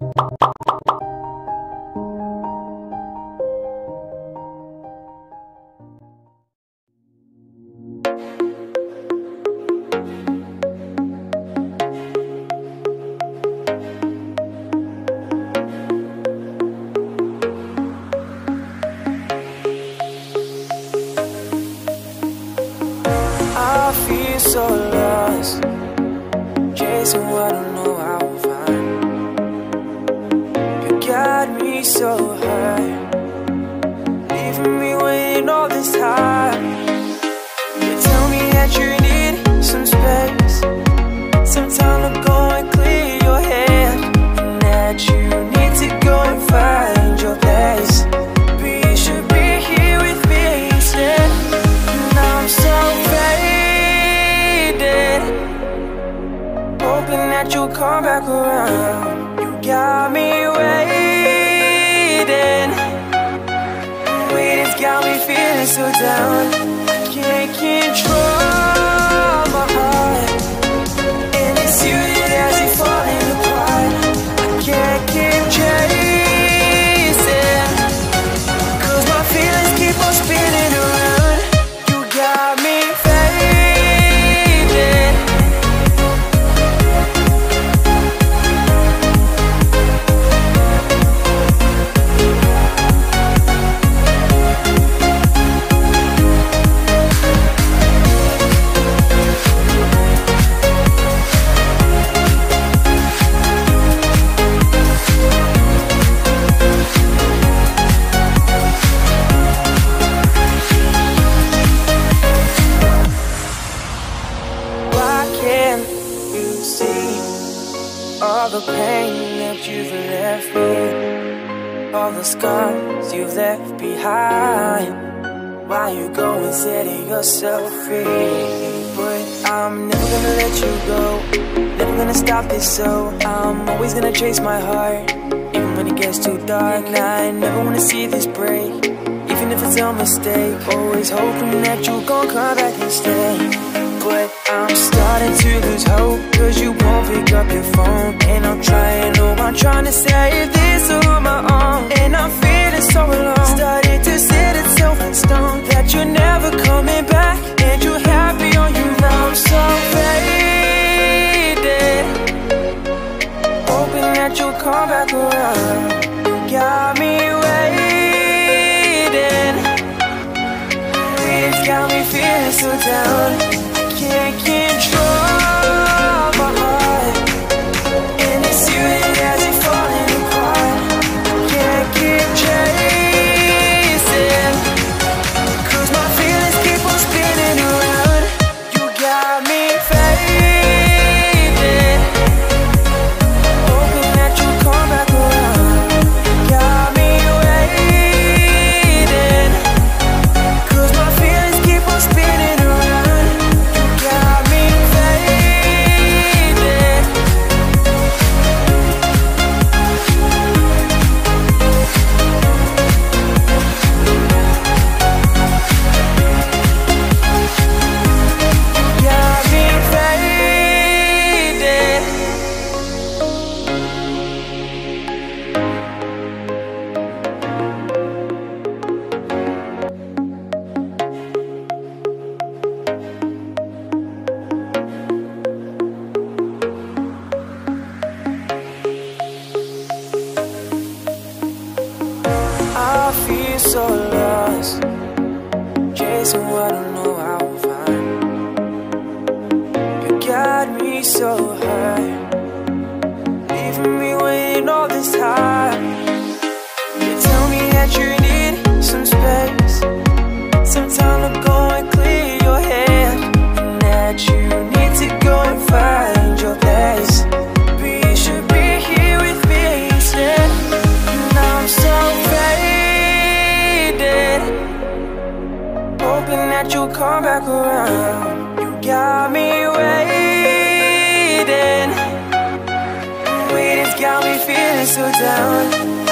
I feel so lost, chasing what I know I will find. You got me so high, leaving me waiting all this time. You tell me that you need some space, some time to go and clear your head, and that you need to go and find your place. But you should be here with me instead. And I'm so faded, hoping that you'll come back around. You got me waiting, waiting's got me feeling so down. I can't control my heart, and it's you that has me falling apart. I can't keep chasing, 'cause my feelings keep on spinning around. You got me faded. All the pain that you've left me, all the scars you've left behind. Why you go and setting yourself free? But I'm never gonna let you go, never gonna stop this, so I'm always gonna chase my heart, even when it gets too dark. And I never wanna see this break, even if it's a mistake. Always hoping that you're gonna come back and stay. But I'm starting to lose hope, 'cause you won't pick up your phone. And I'm trying to save this on my own. And I'm feeling so alone, starting to set itself in stone, that you're never coming back, and you're happy on your own. I'm so faded, hoping that you'll come back around. You got me waiting, waiting's got me feeling so down. Can't control my heart, and it's you that has me falling apart. Can't keep chasing, 'cause my feelings keep on spinning around. You got me faded, hoping that you'll come back around. You got me waiting, 'cause my feelings keep on spinning around. You got me faded. You got me faded. I feel so lost, chasing what I know I will find. You got me so high, leaving me waiting all this time. You tell me that you need some space, some time to go and clear your head, and that you need to go and find your place. But you should be here with me instead. And I'm so faded, hoping that you'll come back around. You got me waiting, waiting's got me feeling so down.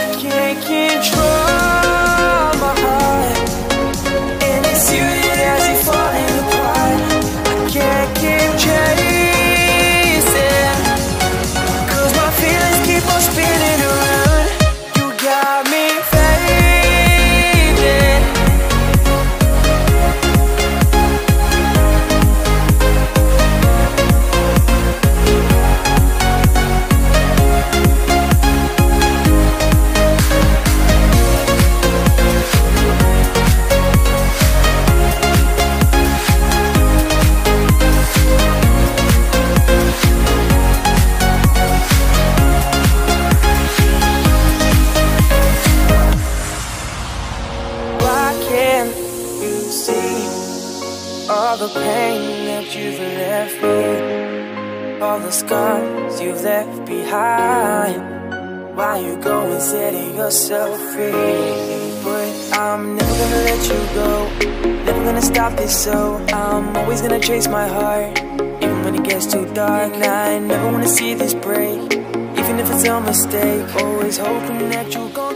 I can't control my heart, and it's you that has me falling apart. I can't keep chasing, 'cause my feelings keep on spinning around. the scars you've left behind. Why you go and setting yourself free? But I'm never gonna let you go, never gonna stop this, so I'm always gonna chase my heart, even when it gets too dark. And I never wanna see this break, even if it's a mistake. Always hoping that you're gonna